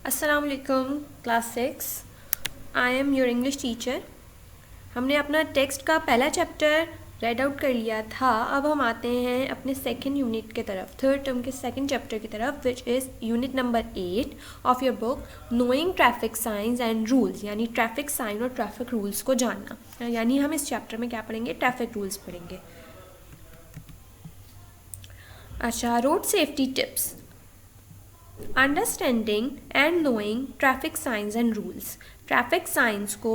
अस्सलामुअलैकुम class 6। I am your English teacher. हमने अपना टेक्स्ट का पहला चैप्टर रेड आउट कर लिया था। अब हम आते हैं अपने सेकंड यूनिट की तरफ, थर्ड टर्म के सेकंड चैप्टर की तरफ, which is unit number 8 of your book knowing traffic signs and rules, यानी ट्रैफिक साइन और ट्रैफिक रूल्स को जानना। यानी हम इस चैप्टर में क्या पढ़ेंगे? ट्रैफिक रूल्स पढ़ेंगे। अच्छा, road safety tips, understanding and knowing traffic signs and rules, traffic signs को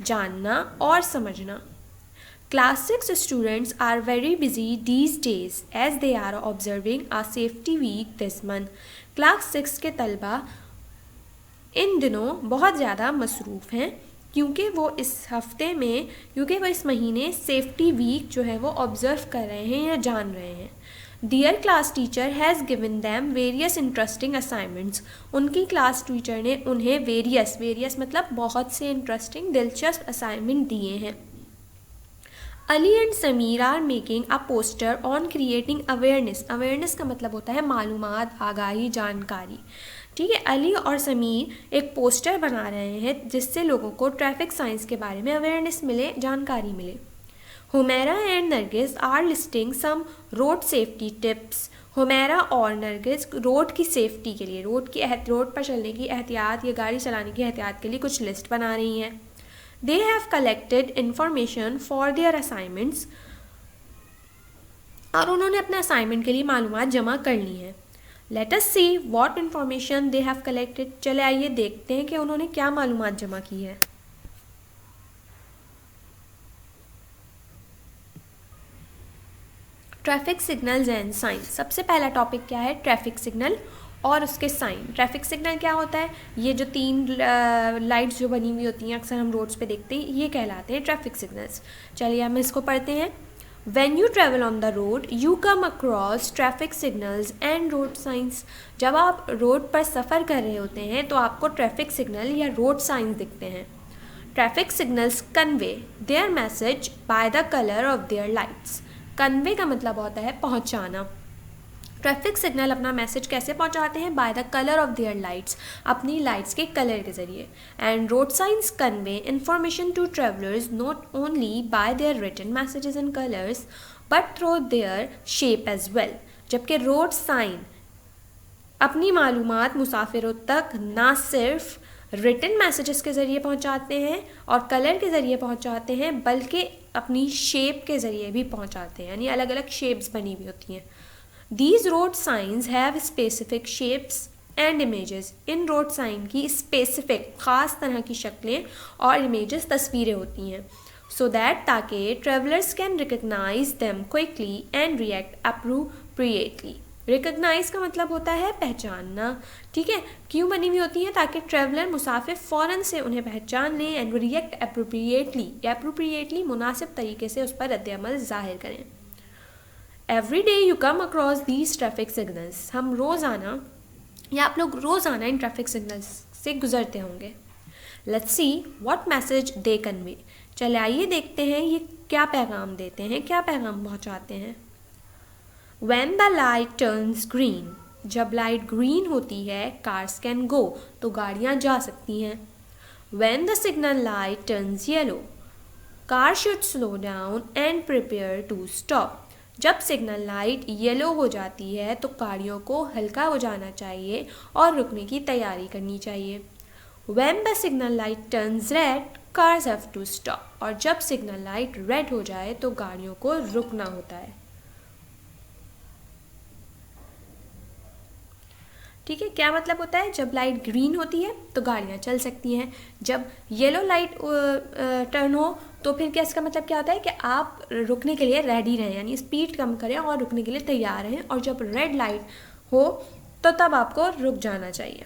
जानना और समझना। Class 6 students are very busy these days as they are observing a safety week this month. Class 6 के तलबा इन दिनों बहुत ज़्यादा मसरूफ़ हैं क्योंकि वो इस महीने सेफ्टी वीक जो है वो ऑब्ज़र्व कर रहे हैं या जान रहे हैं। Their class teacher has given them various interesting assignments. उनकी क्लास टीचर ने उन्हें वेरियस मतलब बहुत से इंटरेस्टिंग दिलचस्प असाइनमेंट दिए हैं। Ali and Sameer are making a poster on creating awareness. Awareness का मतलब होता है मालूमात, आगाही, जानकारी। ठीक है, अली और समीर एक पोस्टर बना रहे हैं जिससे लोगों को ट्रैफिक साइंस के बारे में अवेयरनेस मिले, जानकारी मिले। Humaira and Nargis are listing some road safety tips. Humaira और नरगिस रोड की सेफ्टी के लिए, रोड पर चलने की एहतियात या गाड़ी चलाने की एहतियात के लिए कुछ लिस्ट बना रही हैं। They have collected information for their assignments, और उन्होंने अपने असाइनमेंट के लिए मालूमात जमा कर ली हैं। Let us see what information they have collected. चले आइए देखते हैं कि उन्होंने क्या मालूमात जमा की है। Traffic signals and sign. सबसे पहला टॉपिक क्या है? ट्रैफिक सिग्नल और उसके साइन। ट्रैफिक सिग्नल क्या होता है? ये जो तीन लाइट्स जो बनी हुई होती हैं अक्सर हम रोड्स पे देखते हैं, ये कहलाते हैं ट्रैफिक सिग्नल्स। चलिए हम इसको पढ़ते हैं। When you travel on the road, you come across traffic signals and road signs. जब आप रोड पर सफ़र कर रहे होते हैं तो आपको ट्रैफिक सिग्नल या रोड साइंस दिखते हैं। Traffic signals convey there message bye the colour of their lights. Convey का मतलब होता है पहुंचाना। ट्रैफिक सिग्नल अपना मैसेज कैसे पहुंचाते हैं? By the colour of their lights, अपनी लाइट्स के कलर के ज़रिए। And road signs convey information to travellers not only by their written messages and colours but through their shape as well. जबकि road sign अपनी मालूमात मुसाफिरों तक ना सिर्फ रिटन मैसेजेस के ज़रिए पहुंचाते हैं और कलर के ज़रिए पहुंचाते हैं, बल्कि अपनी शेप के ज़रिए भी पहुंचाते हैं, यानी अलग अलग शेप्स बनी हुई होती हैं। These road signs have specific shapes and images. इन रोड साइन की स्पेसिफिक ख़ास तरह की शक्लें और इमेजेस, तस्वीरें होती हैं, so that ताकि travellers can recognise them quickly and react appropriately. Recognise का मतलब होता है पहचानना। ठीक है, क्यों बनी हुई होती हैं? ताकि ट्रेवलर मुसाफिर फ़ौरन से उन्हें पहचान लें एंड रिएक्ट अप्रोप्रिएटली मुनासिब तरीके से उस पर रद्द-ए-अमल ज़ाहिर करें। Every day you come across these traffic signals. हम रोज़ाना या आप लोग रोज़ाना इन ट्रैफिक सिग्नल्स से गुजरते होंगे। Let's see what message they convey. चले आइए देखते हैं ये क्या पैगाम देते हैं, क्या पैगाम पहुंचाते हैं। When the light turns green, जब लाइट ग्रीन होती है, कार्स कैन गो, तो गाड़ियाँ जा सकती हैं। When the signal light turns yellow, car should slow down and prepare to stop. जब सिग्नल लाइट येलो हो जाती है तो गाड़ियों को हल्का हो जाना चाहिए और रुकने की तैयारी करनी चाहिए। When the signal light turns red, cars have to stop. और जब सिग्नल लाइट रेड हो जाए तो गाड़ियों को रुकना होता है। ठीक है, क्या मतलब होता है? जब लाइट ग्रीन होती है तो गाड़ियाँ चल सकती हैं, जब येलो लाइट टर्न हो तो फिर क्या, इसका मतलब क्या होता है कि आप रुकने के लिए रेडी रहें, यानी स्पीड कम करें और रुकने के लिए तैयार रहें, और जब रेड लाइट हो तो तब आपको रुक जाना चाहिए।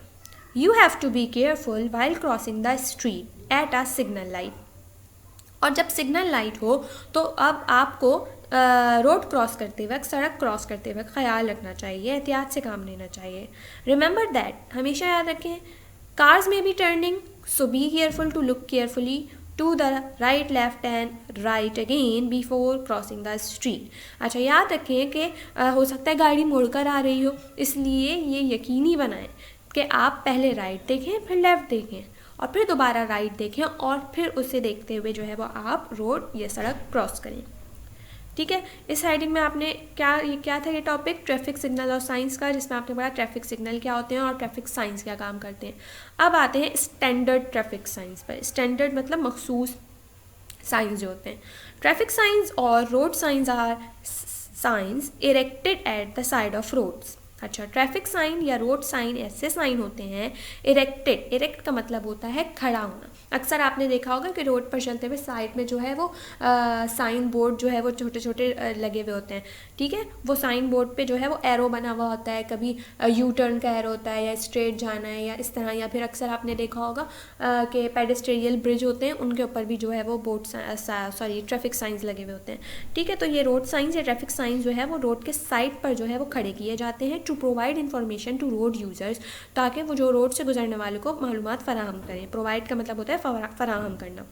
You have to be careful while crossing the street at a signal light. और जब सिग्नल लाइट हो तो अब आपको रोड क्रॉस करते वक्त, सड़क क्रॉस करते वक्त ख्याल रखना चाहिए, एहतियात से काम लेना चाहिए। रिमेंबर दैट, हमेशा याद रखें, cars may be turning, so be careful to look carefully to the right, left and right again before crossing the street. अच्छा, याद रखें कि हो सकता है गाड़ी मुड़कर आ रही हो, इसलिए ये यकीनी बनाएं कि आप पहले राइट देखें, फिर लेफ़्ट देखें, और फिर दोबारा राइट देखें, और फिर उसे देखते हुए जो है वो आप रोड या सड़क क्रॉस करें। ठीक है, इस हेडिंग में आपने क्या था ये टॉपिक, ट्रैफिक सिग्नल और साइंस का, जिसमें आपने पढ़ा ट्रैफिक सिग्नल क्या होते हैं और ट्रैफिक साइंस क्या काम करते हैं। अब आते हैं स्टैंडर्ड ट्रैफिक साइंस पर। स्टैंडर्ड मतलब मखसूस साइंस जो होते हैं। ट्रैफिक साइंस और road signs are signs erected at the side of roads. अच्छा, ट्रैफिक साइन या रोड साइन ऐसे साइन होते हैं इरेक्टेड, इरेक्ट का मतलब होता है खड़ा होना। अक्सर आपने देखा होगा कि रोड पर चलते हुए साइड में जो है वो साइन बोर्ड जो है वो छोटे छोटे लगे हुए होते हैं। ठीक है, वो साइन बोर्ड पे जो है वो एरो बना हुआ होता है, कभी यू टर्न का एरो होता है, या स्ट्रेट जाना है या इस तरह, या फिर अक्सर आपने देखा होगा कि पेडेस्ट्रियल ब्रिज होते हैं उनके ऊपर भी जो है वो ट्रैफिक साइंस लगे हुए होते हैं। ठीक है, तो ये रोड साइंस या ट्रैफिक साइंस जो है वो रोड के साइड पर जो है वो खड़े किए जाते हैं to provide information to road users, ताकि वो जो रोड से गुजरने वालों को मालूमात फराहम करें। प्रोवाइड का मतलब होता है फराहम करना।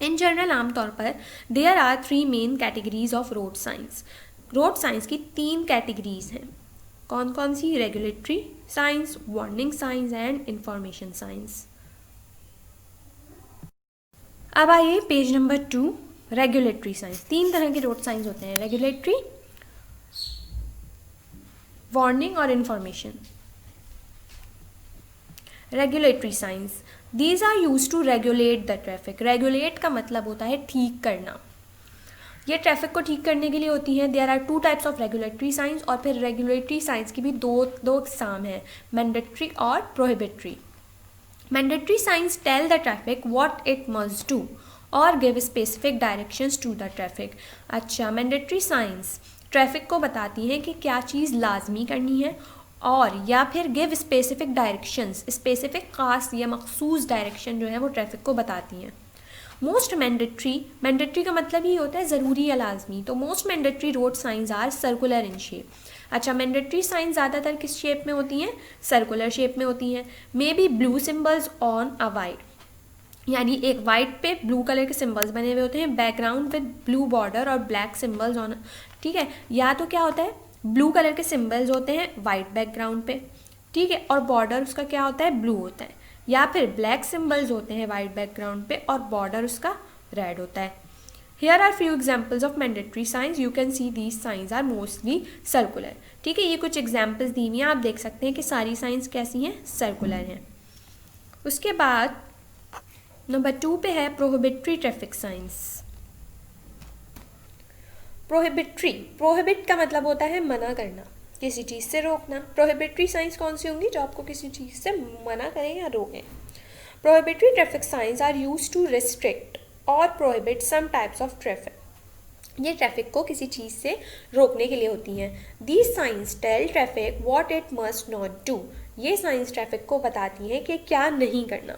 इन जनरल आमतौर पर there are 3 main categories of road signs. Road signs की 3 कैटेगरीज हैं। कौन कौन सी? Regulatory signs, warning signs and information signs. अब आइए पेज नंबर 2, रेगुलेटरी साइंस। 3 तरह के रोड साइंस होते हैं, रेगुलेटरी, वार्निंग और information. Regulatory signs, these are use to regulate the traffic. Regulate का मतलब होता है ठीक करना। ये ट्रैफिक को ठीक करने के लिए होती हैं। There are 2 types of regulatory signs, और फिर रेगुलेटरी साइंस की भी दो इकसाम हैं, मैंडेटरी और prohibitory. Mandatory signs tell the traffic what it must do और give specific directions to the traffic. अच्छा, मैंडेटरी साइंस ट्रैफिक को बताती हैं कि क्या चीज़ लाजमी करनी है, और या फिर गिव स्पेसिफिक डायरेक्शंस, स्पेसिफिक खास या मखसूस डायरेक्शन जो है वो ट्रैफिक को बताती हैं। मोस्ट मैंडेटरी का मतलब ही होता है ज़रूरी या लाजमी। तो most mandatory road signs are circular in shape. अच्छा, मैंडेटरी साइंस ज़्यादातर किस शेप में होती हैं? सर्कुलर शेप में होती हैं। May be blue symbols on a white, यानी एक वाइट पे ब्लू कलर के सिम्बल्स बने हुए होते हैं, बैकग्राउंड विद ब्लू बॉर्डर और ब्लैक सिम्बल्स ऑन। ठीक है, या तो क्या होता है, ब्लू कलर के सिम्बल्स होते हैं वाइट बैकग्राउंड पे, ठीक है, और बॉर्डर उसका क्या होता है, ब्लू होता है, या फिर ब्लैक सिम्बल्स होते हैं वाइट बैकग्राउंड पे और बॉर्डर उसका रेड होता है। Here are few examples of mandatory signs. You can see these signs are mostly circular. ठीक है, ये कुछ एग्जाम्पल्स दी हुई हैं, आप देख सकते हैं कि सारी साइंस कैसी हैं, सर्कुलर हैं। उसके बाद नंबर 2 पे है प्रोहिबिटरी ट्रैफिक साइंस। प्रोहिबिट का मतलब होता है मना करना, किसी चीज़ से रोकना। प्रोहिबिटरी साइंस कौन सी होंगी? जो आपको किसी चीज़ से मना करें या रोकें। Prohibitory traffic signs are use to restrict और prohibit some types of traffic. ये ट्रैफिक को किसी चीज़ से रोकने के लिए होती हैं। These signs tell traffic what it must not do. ये साइंस ट्रैफिक को बताती हैं कि क्या नहीं करना।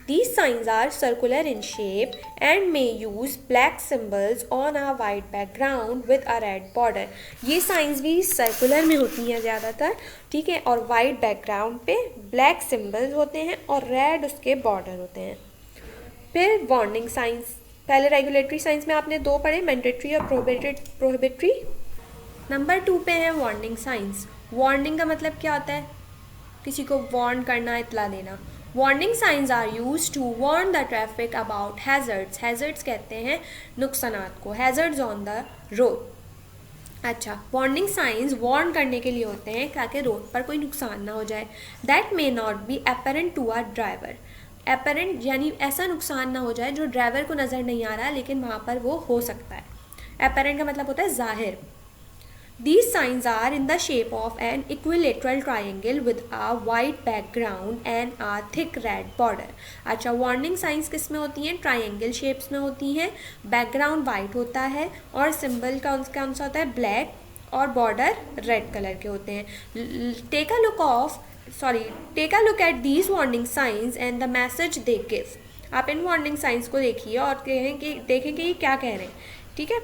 These signs are circular in shape and may use black symbols on a white background with a red border. ये साइंस भी सर्कुलर में होती हैं ज़्यादातर, ठीक है, और वाइट बैकग्राउंड पे ब्लैक सिम्बल्स होते हैं और रेड उसके बॉर्डर होते हैं। फिर वार्निंग साइंस, पहले रेगुलेटरी साइंस में आपने 2 पढ़े, मैंडेटरी और प्रोहिबिटरी। नंबर 2 पे है वार्निंग साइंस। वार्निंग का मतलब क्या होता है? किसी को वार्न करना, इतला देना। Warning signs are use to warn the traffic about hazards. Hazards कहते हैं नुकसानात को, हैजर्ड्स ऑन द रोड। अच्छा, वार्निंग साइंस वार्न करने के लिए होते हैं ताकि रोड पर कोई नुकसान ना हो जाए। That may not be apparent to a driver. Apparent यानी ऐसा नुकसान ना हो जाए जो ड्राइवर को नज़र नहीं आ रहा लेकिन वहाँ पर वो हो सकता है। अपरेंट का मतलब होता है ज़ाहिर। These signs are in the shape of an equilateral triangle with a white background and a thick red border. अच्छा, वार्निंग साइंस किस में होती हैं? ट्राइंगल शेप्स में होती हैं, बैकग्राउंड वाइट होता है और सिंबल कौन सा होता है? ब्लैक, और बॉर्डर रेड कलर के होते हैं। Take a look at these warning signs and the message they give. आप इन वार्निंग साइंस को देखिए और देखें कि ये क्या कह रहे हैं, ठीक है।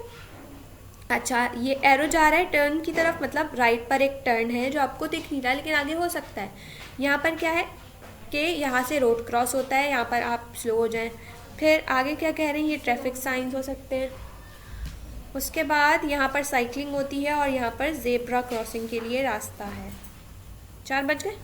अच्छा, ये एरो जा रहा है टर्न की तरफ, मतलब राइट पर एक टर्न है जो आपको दिख नहीं रहा लेकिन आगे हो सकता है। यहाँ पर क्या है कि यहाँ से रोड क्रॉस होता है, यहाँ पर आप स्लो हो जाएं। फिर आगे क्या कह रहे हैं? ये ट्रैफिक साइंस हो सकते हैं। उसके बाद यहाँ पर साइकिलिंग होती है और यहाँ पर जेब्रा क्रॉसिंग के लिए रास्ता है। 4 बज गए।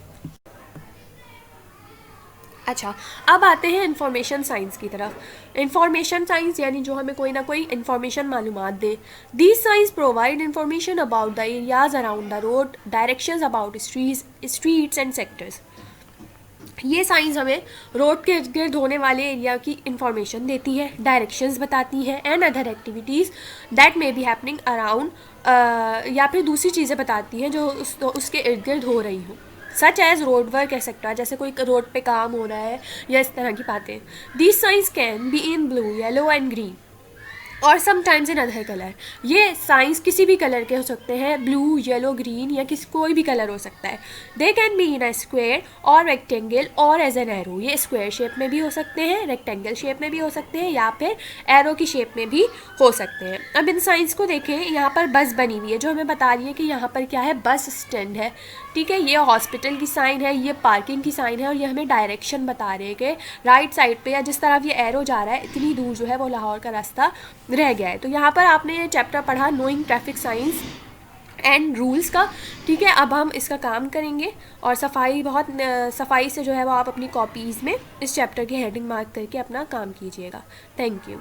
अच्छा, अब आते हैं इंफॉर्मेशन साइंस की तरफ। इंफॉर्मेशन साइंस यानी जो हमें कोई ना कोई इंफॉर्मेशन मालूमात दे। These signs provide information about the areas around the road, directions about streets and sectors. ये साइंस हमें रोड के इर्द गिर्द होने वाले एरिया की इंफॉर्मेशन देती है, डायरेक्शंस बताती हैं, and other activities that may be happening around, या फिर दूसरी चीज़ें बताती हैं जो उसके इर्द गिर्द हो रही हों, such as road work etcetera, जैसे कोई रोड पे काम हो रहा है या इस तरह की बातें। These signs can be in blue, yellow and green और समटाइम्स इन अदर कलर। ये साइंस किसी भी कलर के हो सकते हैं, ब्लू, येलो, ग्रीन या कोई भी कलर हो सकता है। They can be in a square और रेक्टेंगल और एज एन एरो। ये स्क्वायर शेप में भी हो सकते हैं, रेक्टेंगल शेप में भी हो सकते हैं, या फिर एरो की शेप में भी हो सकते हैं। अब इन साइंस को देखें, यहाँ पर बस बनी हुई है जो हमें बता रही है कि यहाँ पर क्या है, बस स्टैंड है, ठीक है। ये हॉस्पिटल की साइन है, ये पार्किंग की साइन है, और ये हमें डायरेक्शन बता रहे हैं कि राइट साइड पे या जिस तरफ ये एरो जा रहा है इतनी दूर जो है वो लाहौर का रास्ता रह गया है। तो यहाँ पर आपने ये चैप्टर पढ़ा knowing traffic signs and rules का, ठीक है। अब हम इसका काम करेंगे और सफाई से जो है वो आप अपनी कॉपीज़ में इस चैप्टर की हेडिंग मार्क करके अपना काम कीजिएगा। Thank you.